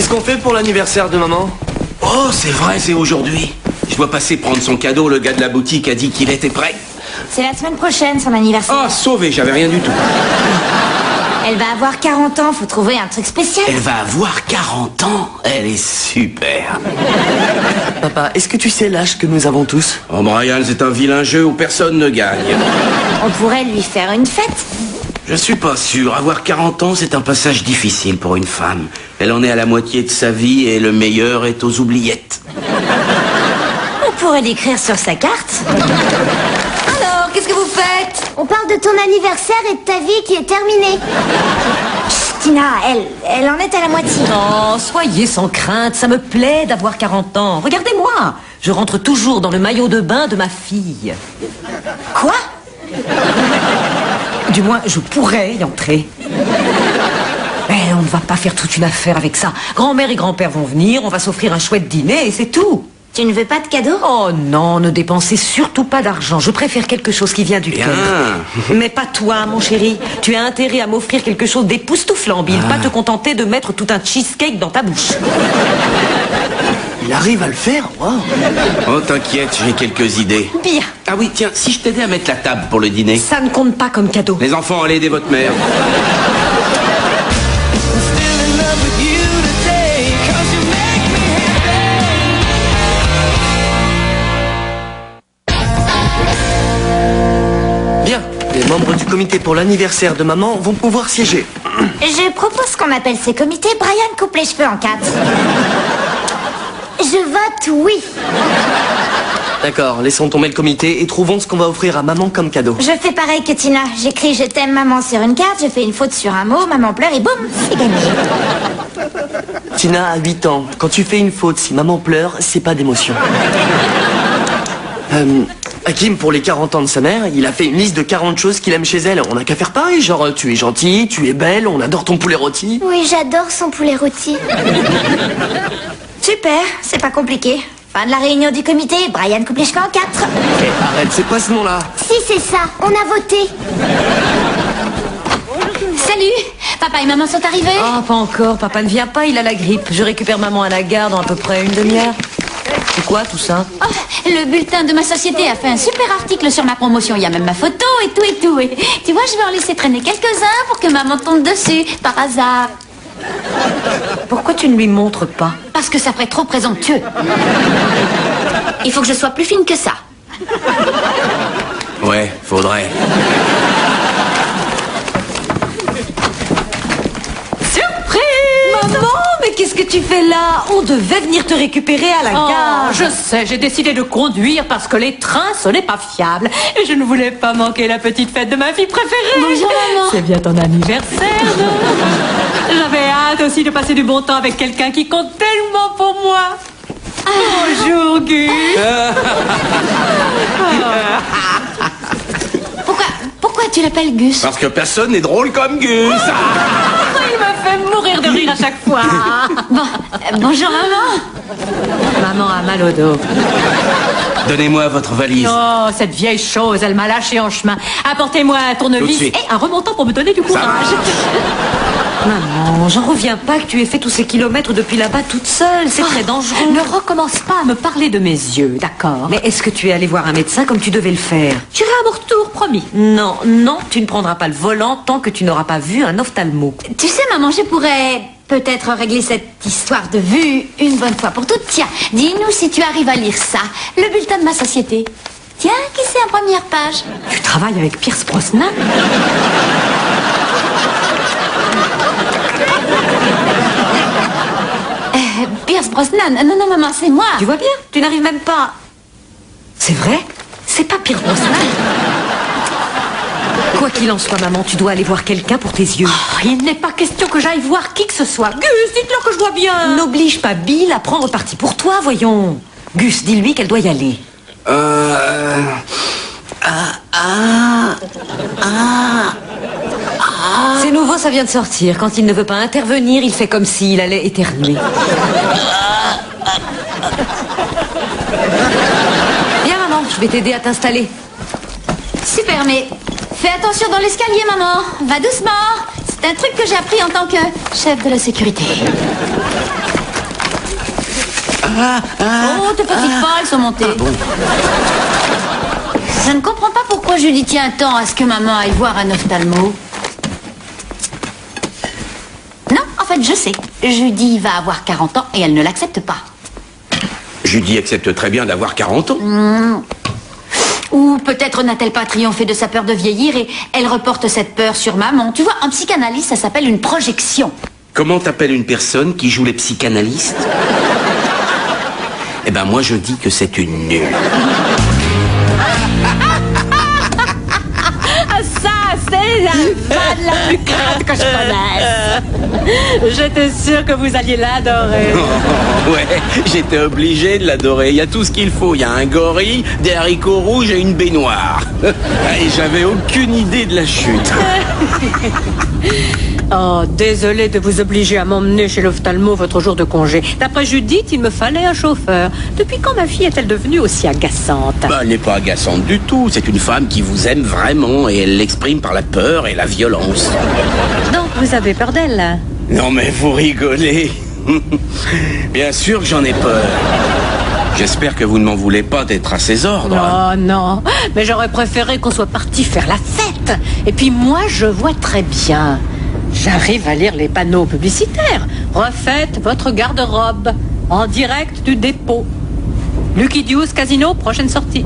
Qu'est-ce qu'on fait pour l'anniversaire de maman? Oh, c'est vrai, c'est aujourd'hui. Je dois passer prendre son cadeau, le gars de la boutique a dit qu'il était prêt. C'est la semaine prochaine, son anniversaire. Oh, sauvé, j'avais rien du tout. Elle va avoir 40 ans, faut trouver un truc spécial. Elle va avoir 40 ans. Elle est super. Papa, est-ce que tu sais l'âge que nous avons tous? Oh, Brian, c'est un vilain jeu où personne ne gagne. On pourrait lui faire une fête. Je suis pas sûr. Avoir 40 ans, c'est un passage difficile pour une femme. Elle en est à la moitié de sa vie et le meilleur est aux oubliettes. On pourrait l'écrire sur sa carte. Alors, qu'est-ce que vous faites? On parle de ton anniversaire et de ta vie qui est terminée. Chut, Tina, elle en est à la moitié. Oh, soyez sans crainte, ça me plaît d'avoir 40 ans. Regardez-moi, je rentre toujours dans le maillot de bain de ma fille. Quoi? Du moins, je pourrais y entrer. Mais on ne va pas faire toute une affaire avec ça. Grand-mère et grand-père vont venir, on va s'offrir un chouette dîner et c'est tout. Tu ne veux pas de cadeau? Oh non, ne dépensez surtout pas d'argent. Je préfère quelque chose qui vient du cœur. Mais pas toi, mon chéri. Tu as intérêt à m'offrir quelque chose d'époustouflant, Bill. Pas te contenter de mettre tout un cheesecake dans ta bouche. Il arrive à le faire, wow. Oh, t'inquiète, j'ai quelques idées. Bien. Ah oui, tiens, si je t'aidais à mettre la table pour le dîner. Ça ne compte pas comme cadeau. Les enfants, allez aider votre mère. Bien, les membres du comité pour l'anniversaire de maman vont pouvoir siéger. Je propose qu'on appelle ces comités Brian coupe les cheveux en 4. Je vote oui. D'accord, laissons tomber le comité et trouvons ce qu'on va offrir à maman comme cadeau. Je fais pareil que Tina. J'écris je t'aime maman sur une carte, je fais une faute sur un mot, maman pleure et boum, c'est gagné. Tina a 8 ans. Quand tu fais une faute, si maman pleure, c'est pas d'émotion. Hakim, pour les 40 ans de sa mère, il a fait une liste de 40 choses qu'il aime chez elle. On n'a qu'à faire pareil, genre tu es gentille, tu es belle, on adore ton poulet rôti. Oui, j'adore son poulet rôti. Super, c'est pas compliqué. Fin de la réunion du comité, Brian coupe les cheveux en 4. Arrête, c'est pas ce nom-là. Si, c'est ça. On a voté. Salut, papa et maman sont arrivés. Ah, pas encore. Papa ne vient pas, il a la grippe. Je récupère maman à la gare dans à peu près une demi-heure. C'est quoi tout ça? Oh, le bulletin de ma société a fait un super article sur ma promotion. Il y a même ma photo et tout et tout. Et tu vois, je vais en laisser traîner quelques-uns pour que maman tombe dessus, par hasard. Pourquoi tu ne lui montres pas? Parce que ça ferait trop présomptueux. Il faut que je sois plus fine que ça. Ouais, faudrait. Maman, mais qu'est-ce que tu fais là? On devait venir te récupérer à la gare. Je sais, j'ai décidé de conduire parce que les trains, ce n'est pas fiable. Et je ne voulais pas manquer la petite fête de ma fille préférée. Bonjour, maman. C'est bien ton anniversaire, non? J'avais hâte aussi de passer du bon temps avec quelqu'un qui compte tellement pour moi. Bonjour, Gus. Pourquoi tu l'appelles Gus? Parce que personne n'est drôle comme Gus. Il me fait mourir de rire à chaque fois. Bon, bonjour, maman. Maman a mal au dos. Donnez-moi votre valise. Oh, cette vieille chose, elle m'a lâché en chemin. Apportez-moi un Tout de tournevis suite. et un remontant pour me donner du courage. Maman, j'en reviens pas que tu aies fait tous ces kilomètres depuis là-bas toute seule. C'est très dangereux. Ne recommence pas à me parler de mes yeux, d'accord? Mais est-ce que tu es allé voir un médecin comme tu devais le faire? J'irai à mon retour, promis. Non, non, tu ne prendras pas le volant tant que tu n'auras pas vu un ophtalmo. Tu sais, maman, je pourrais peut-être régler cette histoire de vue une bonne fois pour toutes. Tiens, dis-nous si tu arrives à lire ça. Le bulletin de ma société. Tiens, qui c'est en première page? Tu travailles avec Pierce Brosnan? Pierce Brosnan. Non, non, maman, c'est moi. Tu vois bien, tu n'arrives même pas. C'est vrai? C'est pas Pierce Brosnan? Quoi qu'il en soit, maman, tu dois aller voir quelqu'un pour tes yeux. Oh, il n'est pas question que j'aille voir qui que ce soit. Gus, dites-leur que je vois bien. N'oblige pas Bill à prendre parti pour toi, voyons. Gus, dis-lui qu'elle doit y aller. C'est nouveau, ça vient de sortir. Quand il ne veut pas intervenir, il fait comme s'il allait éternuer. Viens, maman, je vais t'aider à t'installer. Super, mais fais attention dans l'escalier, maman. Va doucement. C'est un truc que j'ai appris en tant que chef de la sécurité. Oh, te fatigue pas, elles sont montées. Je ne comprends pas pourquoi Judy tient tant à ce que maman aille voir un ophtalmo. Non, en fait, je sais. Judy va avoir 40 ans et elle ne l'accepte pas. Judy accepte très bien d'avoir 40 ans. Ou peut-être n'a-t-elle pas triomphé de sa peur de vieillir et elle reporte cette peur sur maman. Tu vois, en psychanalyse, ça s'appelle une projection. Comment t'appelles une personne qui joue les psychanalystes? Eh ben moi je dis que c'est une nulle. Ça, c'est la vanne la plus crade que je connaisse. J'étais sûre que vous alliez l'adorer. Ouais, j'étais obligé de l'adorer. Il y a tout ce qu'il faut. Il y a un gorille, des haricots rouges et une baignoire. Et j'avais aucune idée de la chute. Oh, désolé de vous obliger à m'emmener chez l'ophtalmo votre jour de congé. D'après Judith, il me fallait un chauffeur. Depuis quand ma fille est-elle devenue aussi agaçante? Bah, elle n'est pas agaçante du tout. C'est une femme qui vous aime vraiment et elle l'exprime par la peur et la violence. Donc, vous avez peur d'elle? Non mais vous rigolez. Bien sûr que j'en ai peur. J'espère que vous ne m'en voulez pas d'être à ses ordres. Oh non, mais j'aurais préféré qu'on soit parti faire la fête. Et puis moi, je vois très bien. J'arrive à lire les panneaux publicitaires. Refaites votre garde-robe en direct du dépôt. Lucky Deuce Casino, prochaine sortie.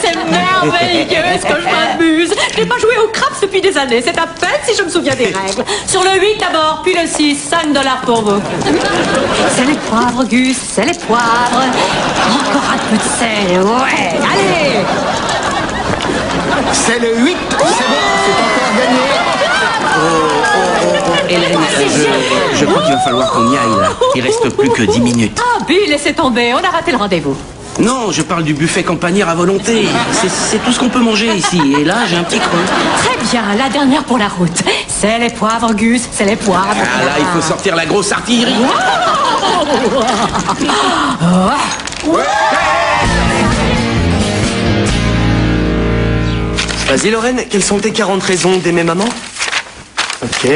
C'est merveilleux, est-ce que je m'amuse? Je n'ai pas joué au craps depuis des années. C'est à peine si je me souviens des règles. Sur le 8 d'abord, puis le 6, $5 pour vous. C'est les poivres, Gus, c'est les poivres. Encore un peu de sel, ouais, allez. C'est le 8, c'est bon, c'est encore gagné. Hélène, je crois qu'il va falloir qu'on y aille là. Il reste plus que 10 minutes. Ah, Bill, laissez tomber, on a raté le rendez-vous. Non, je parle du buffet campagnard à volonté. C'est tout ce qu'on peut manger ici. Et là, j'ai un petit creux. Très bien, la dernière pour la route. C'est les poivres, Gus, c'est les poivres. Ah là, il faut sortir la grosse artillerie. Vas-y Lorraine, quelles sont tes 40 raisons d'aimer maman? Ok.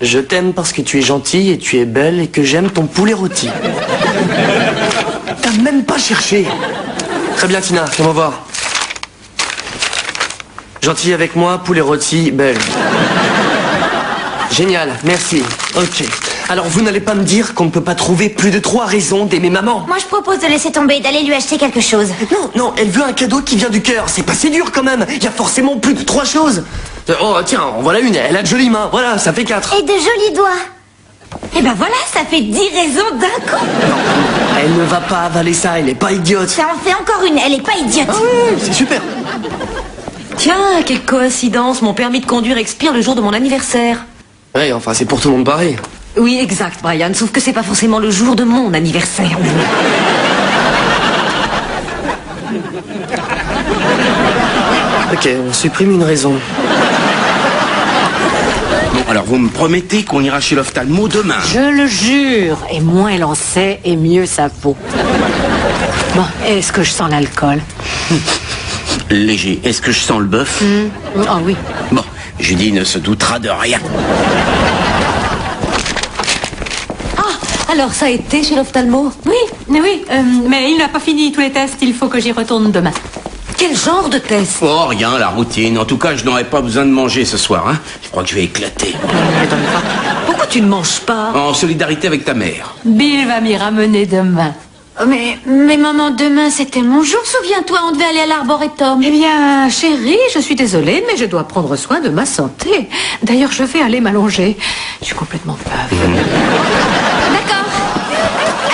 Je t'aime parce que tu es gentille et tu es belle et que j'aime ton poulet rôti. T'as même pas cherché. Très bien Tina, fais-moi voir. Gentille avec moi, poulet rôti, belle. Génial, merci. Ok. Alors vous n'allez pas me dire qu'on ne peut pas trouver plus de 3 raisons d'aimer maman? Moi, je propose de laisser tomber et d'aller lui acheter quelque chose. Non, elle veut un cadeau qui vient du cœur. C'est pas si dur quand même. Il y a forcément plus de 3 choses. Oh tiens, en voilà une. Elle a de jolies mains. Voilà, ça fait 4. Et de jolis doigts. Et ben voilà, ça fait 10 raisons d'un coup. Elle ne va pas avaler ça. Elle est pas idiote. Ça en fait encore une, elle est pas idiote. Ah oui, c'est super. Tiens, quelle coïncidence, mon permis de conduire expire le jour de mon anniversaire. Ouais, enfin c'est pour tout le monde pareil. Oui, exact, Brian, sauf que c'est pas forcément le jour de mon anniversaire. Ok, on supprime une raison. Bon, alors vous me promettez qu'on ira chez l'ophtalmo demain? Je le jure, et moins elle en sait, et mieux ça vaut. Bon, est-ce que je sens l'alcool? Léger. Est-ce que je sens le bœuf? Ah oui. Bon, Judy ne se doutera de rien. Alors, ça a été chez l'ophtalmo? Oui, mais il n'a pas fini tous les tests, il faut que j'y retourne demain. Quel genre de test? Oh, rien, la routine. En tout cas, je n'aurai pas besoin de manger ce soir, hein. Je crois que je vais éclater. Pourquoi tu ne manges pas? En solidarité avec ta mère. Bill va m'y ramener demain. Mais maman, demain, c'était mon jour, souviens-toi, on devait aller à l'arboretum. Eh bien, chérie, je suis désolée, mais je dois prendre soin de ma santé. D'ailleurs, je vais aller m'allonger. Je suis complètement pave. D'accord.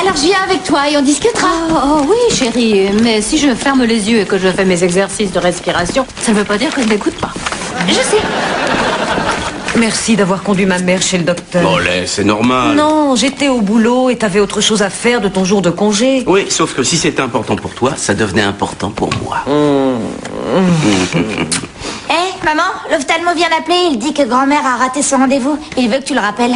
Alors je viens avec toi et on discutera. Oh oui, chérie, mais si je ferme les yeux et que je fais mes exercices de respiration, ça ne veut pas dire que je n'écoute pas. Je sais. Merci d'avoir conduit ma mère chez le docteur. Bon, laisse, c'est normal. Non, j'étais au boulot et t'avais autre chose à faire de ton jour de congé. Oui, sauf que si c'était important pour toi, ça devenait important pour moi. Hé, maman, l'ophtalmo vient d'appeler. Il dit que grand-mère a raté son rendez-vous. Il veut que tu le rappelles.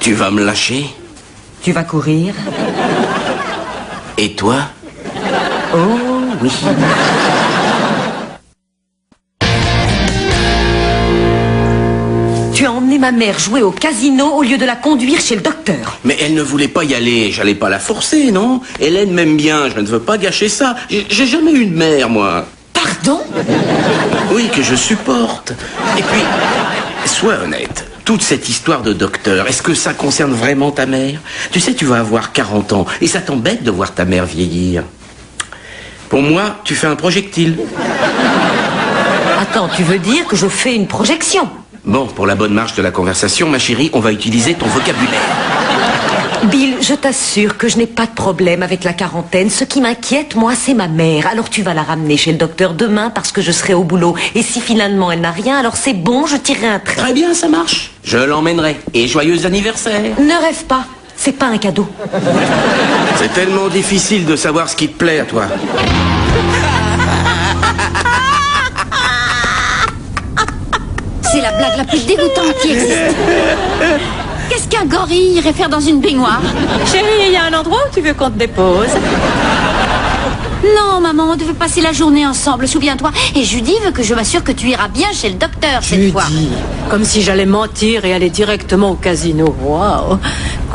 Tu vas me lâcher? Tu vas courir? Et toi? Oh oui. Tu as emmené ma mère jouer au casino au lieu de la conduire chez le docteur. Mais elle ne voulait pas y aller, j'allais pas la forcer, non? Hélène m'aime bien, je ne veux pas gâcher ça. J'ai jamais eu de mère, moi. Pardon? Oui, que je supporte. Et puis, sois honnête. Toute cette histoire de docteur, est-ce que ça concerne vraiment ta mère? Tu sais, tu vas avoir 40 ans et ça t'embête de voir ta mère vieillir. Pour moi, tu fais un projectile. Attends, tu veux dire que je fais une projection? Bon, pour la bonne marche de la conversation, ma chérie, on va utiliser ton vocabulaire. Bill, je t'assure que je n'ai pas de problème avec la quarantaine. Ce qui m'inquiète, moi, c'est ma mère. Alors tu vas la ramener chez le docteur demain parce que je serai au boulot. Et si finalement elle n'a rien, alors c'est bon, je tirerai un trait. Très bien, ça marche. Je l'emmènerai. Et joyeux anniversaire. Ne rêve pas, c'est pas un cadeau. C'est tellement difficile de savoir ce qui te plaît à toi. C'est la blague la plus dégoûtante qui existe. Qu'est-ce qu'un gorille irait faire dans une baignoire? Chérie, il y a un endroit où tu veux qu'on te dépose? Non, maman, on devait passer la journée ensemble, souviens-toi. Et Judy veut que je m'assure que tu iras bien chez le docteur cette fois. Comme si j'allais mentir et aller directement au casino. Waouh!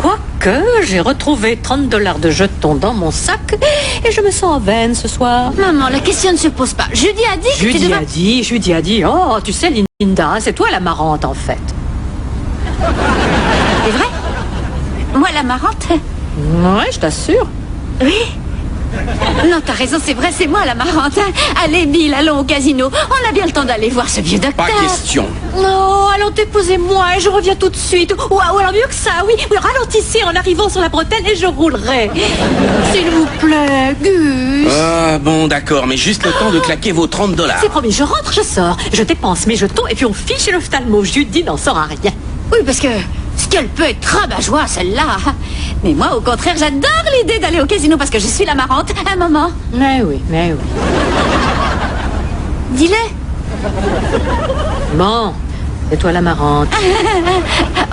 Quoique, j'ai retrouvé 30 $ de jetons dans mon sac et je me sens en veine ce soir. Maman, la question ne se pose pas. Judy a dit que tu devais... Judy a dit, oh, tu sais, Linda, c'est toi la marrante en fait. C'est vrai? Moi, la marrante? Ouais, je t'assure. Oui. Non, t'as raison, c'est vrai, c'est moi la marrante. Allez, Bill, allons au casino. On a bien le temps d'aller voir ce vieux docteur. Pas question. Non, allons déposez-moi et je reviens tout de suite. Ou alors mieux que ça, oui, ralentissez en arrivant sur la bretelle et je roulerai. S'il vous plaît, Gus. Ah, bon, d'accord, mais juste le temps de claquer vos 30 $. C'est promis, je rentre, je sors, je dépense mes jetons et puis on file chez l'ophtalmo. Judy n'en saura rien. Oui, parce que ce qu'elle peut être rabat-joie, celle-là. Mais moi, au contraire, j'adore l'idée d'aller au casino parce que je suis la marrante. Un moment. Mais oui. Dis-le. Bon, c'est toi la marrante.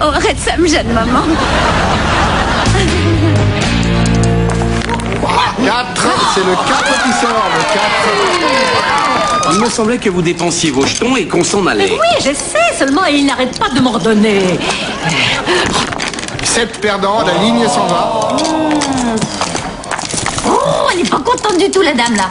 Oh, arrête ça, jeune maman. 4, c'est le 4 qui sort, le 4. Il me semblait que vous dépensiez vos jetons et qu'on s'en allait. Oui, je sais, seulement il n'arrête pas de m'ordonner. 7 perdants, la ligne s'en va. Oh, elle n'est pas contente du tout, la dame, là.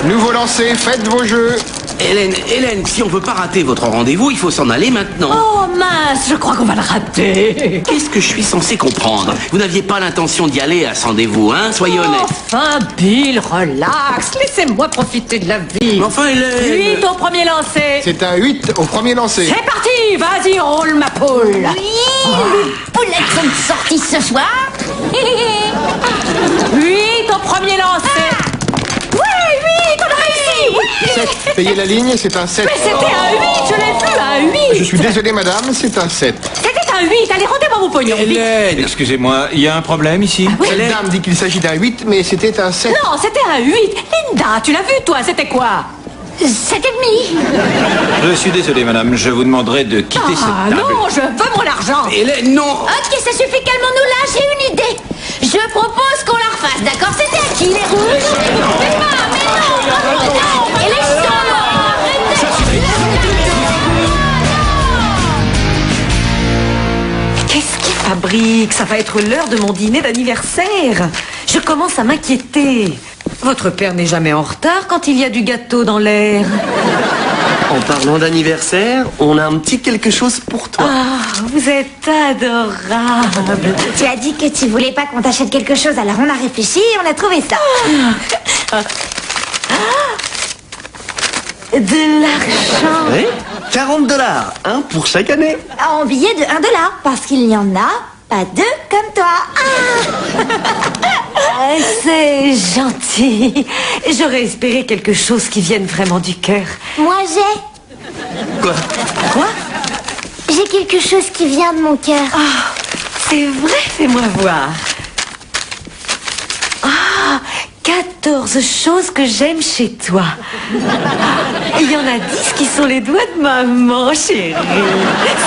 Nouveau lancé, faites vos jeux. Hélène, si on veut pas rater votre rendez-vous, il faut s'en aller maintenant. Oh mince, je crois qu'on va le rater. Qu'est-ce que je suis censé comprendre? Vous n'aviez pas l'intention d'y aller à ce rendez-vous, hein? Soyez honnête. Enfin, Bill, relax, laissez-moi profiter de la vie. Mais enfin, Hélène... 8 au premier lancé. C'est un 8 au premier lancé. C'est parti, vas-y, roule ma poule. Oui, les poulettes sont sorties ce soir. 8 au premier lancé. Oui, on a réussi. Oui. 7, payez la ligne, c'est un 7. Mais c'était un 8, je l'ai vu, un 8. Je suis désolé, madame, c'est un 7. C'était un 8, allez, rendez-moi mon pognon. vite. Hélène! Excusez-moi, il y a un problème ici? Cette dame dit qu'il s'agit d'un 8, mais c'était un 7. Non, c'était un 8. Linda, tu l'as vu, toi, c'était quoi? 7,5. Je suis désolé, madame, je vous demanderai de quitter cette table. Non, je veux mon argent. Hélène, non! Ok, ça suffit, calmons-nous là, j'ai une idée. Je propose qu'on la refasse, d'accord? C'était à qui, les rouges? Mais non! Et les chants, Qu'est-ce qu'il fabrique? Ça va être l'heure de mon dîner d'anniversaire. Je commence à m'inquiéter. Votre père n'est jamais en retard quand il y a du gâteau dans l'air. En parlant d'anniversaire, on a un petit quelque chose pour toi. Ah, vous êtes adorable. Tu as dit que tu voulais pas qu'on t'achète quelque chose, alors on a réfléchi et on a trouvé ça. De l'argent. Oui, 40 $, un pour chaque année. En billet de 1 $, parce qu'il n'y en a pas deux comme toi. C'est gentil. J'aurais espéré quelque chose qui vienne vraiment du cœur. Moi, j'ai... Quoi? Quoi? J'ai quelque chose qui vient de mon cœur. Ah, c'est vrai, fais-moi voir. Ah, 14 14 choses que j'aime chez toi. Il y en a 10 qui sont les doigts de maman, chérie.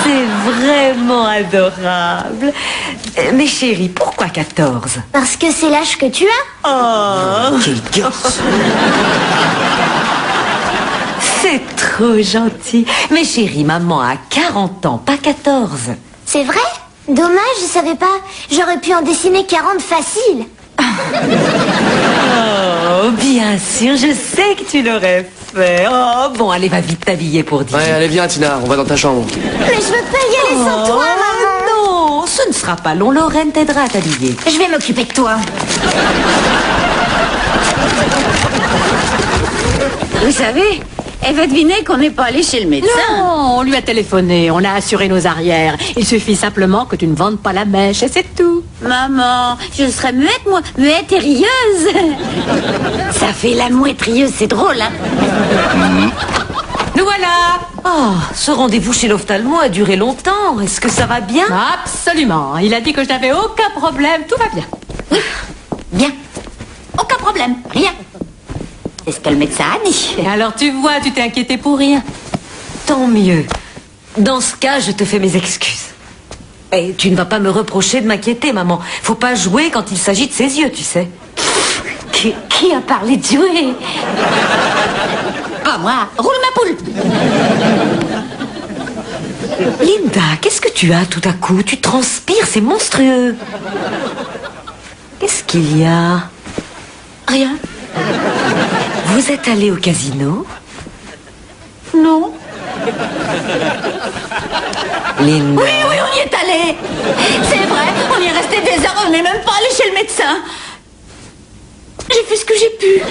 C'est vraiment adorable. Mais chérie, pourquoi 14? Parce que c'est l'âge que tu as. Oh, Quel garçon! c'est trop gentil. Mais chérie, maman a 40 ans, pas 14. C'est vrai? Dommage, je savais pas. J'aurais pu en dessiner 40 facile. Oh, bien sûr, je sais que tu l'aurais fait. Oh, bon, allez, va vite t'habiller pour dîner. Ouais, allez, viens, Tina, on va dans ta chambre. Mais je veux pas y aller sans toi, maman. Non, ce ne sera pas long. Lorraine t'aidera à t'habiller. Je vais m'occuper de toi. Vous savez, elle va deviner qu'on n'est pas allé chez le médecin. Non, on lui a téléphoné, on a assuré nos arrières. Il suffit simplement que tu ne vendes pas la mèche et c'est tout. Maman, je serais muette, moi. Muette et rieuse. Ça fait la mouette rieuse, c'est drôle, hein? Nous voilà. Oh, ce rendez-vous chez l'ophtalmo a duré longtemps. Est-ce que ça va bien? Absolument. Il a dit que je n'avais aucun problème, tout va bien. Bien. Aucun problème, rien. C'est ce que le médecin a dit. Et alors tu vois, tu t'es inquiété pour rien. Tant mieux. Dans ce cas, je te fais mes excuses. Et tu ne vas pas me reprocher de m'inquiéter, maman. Faut pas jouer quand il s'agit de ses yeux, tu sais. Qui a parlé de jouer? Pas moi. Roule ma poule. Linda, qu'est-ce que tu as tout à coup? Tu transpires, c'est monstrueux. Qu'est-ce qu'il y a? Rien. Vous êtes allé au casino? Non. Linda. Oui, on y est allé. C'est vrai, on y est resté des heures, on n'est même pas allé chez le médecin. J'ai fait ce que j'ai pu.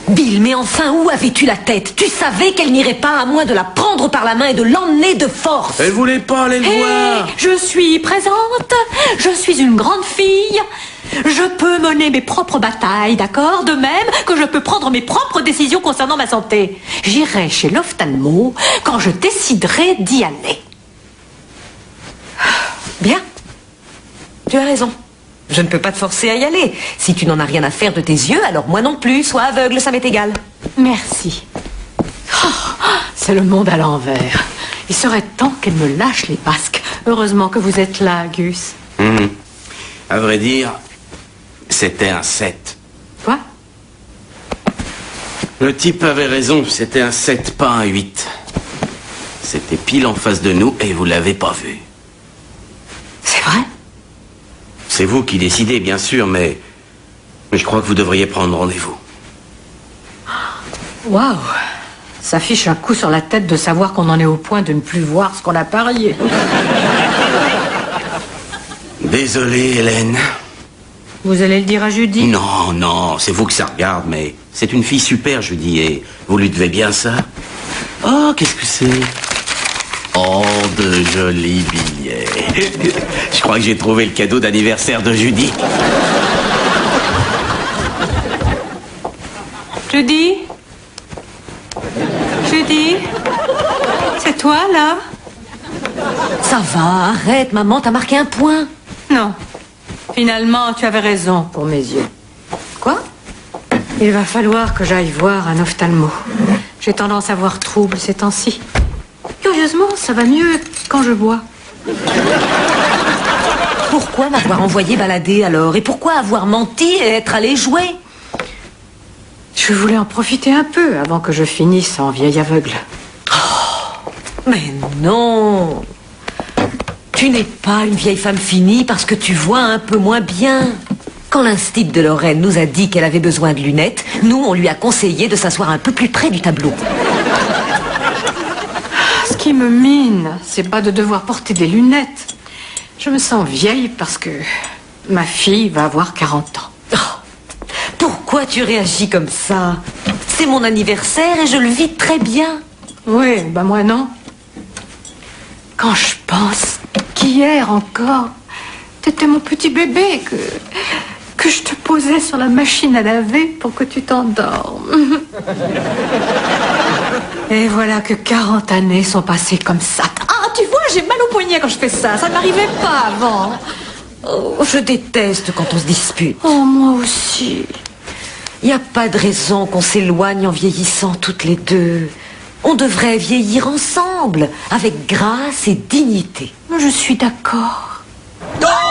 Bill, mais enfin, où avais-tu la tête? Tu savais qu'elle n'irait pas à moins de la prendre par la main et de l'emmener de force. Elle voulait pas aller le voir. Je suis présente, je suis une grande fille. Je peux mener mes propres batailles, d'accord? De même que je peux prendre mes propres décisions concernant ma santé. J'irai chez l'ophtalmo quand je déciderai d'y aller. Bien. Tu as raison. Je ne peux pas te forcer à y aller. Si tu n'en as rien à faire de tes yeux, alors moi non plus. Sois aveugle, ça m'est égal. Merci. Oh, c'est le monde à l'envers. Il serait temps qu'elle me lâche les basques. Heureusement que vous êtes là, Gus. À vrai dire, c'était un 7. Quoi? Le type avait raison, c'était un 7, pas un 8. C'était pile en face de nous et vous l'avez pas vu. C'est vrai? C'est vous qui décidez, bien sûr, mais je crois que vous devriez prendre rendez-vous. Waouh! Ça fiche un coup sur la tête de savoir qu'on en est au point de ne plus voir ce qu'on a parié. Désolé, Hélène. Vous allez le dire à Judy? Non, c'est vous que ça regarde, mais c'est une fille super, Judy, et vous lui devez bien ça. Oh, qu'est-ce que c'est? Oh, de jolis billets. Je crois que j'ai trouvé le cadeau d'anniversaire de Judy. Judy? Judy? C'est toi, là? Ça va, arrête, maman, t'as marqué un point. Non. Finalement, tu avais raison pour mes yeux. Quoi? Il va falloir que j'aille voir un ophtalmo. J'ai tendance à voir trouble ces temps-ci. Curieusement, ça va mieux quand je bois. Pourquoi m'avoir envoyé balader alors? Et pourquoi avoir menti et être allé jouer? Je voulais en profiter un peu avant que je finisse en vieille aveugle. Mais non! Tu n'es pas une vieille femme finie parce que tu vois un peu moins bien. Quand l'instit de Lorraine nous a dit qu'elle avait besoin de lunettes, nous, on lui a conseillé de s'asseoir un peu plus près du tableau. Ce qui me mine, c'est pas de devoir porter des lunettes. Je me sens vieille parce que ma fille va avoir 40 ans. Oh, pourquoi tu réagis comme ça? C'est mon anniversaire et je le vis très bien. Oui, bah moi non. Quand je pense qu'hier encore, t'étais mon petit bébé, que je te posais sur la machine à laver pour que tu t'endormes. Et voilà que 40 années sont passées comme ça. Ah, tu vois, j'ai mal au poignet quand je fais ça. Ça ne m'arrivait pas avant. Oh, je déteste quand on se dispute. Oh, moi aussi. Il n'y a pas de raison qu'on s'éloigne en vieillissant toutes les deux. On devrait vieillir ensemble, avec grâce et dignité. Je suis d'accord. Oh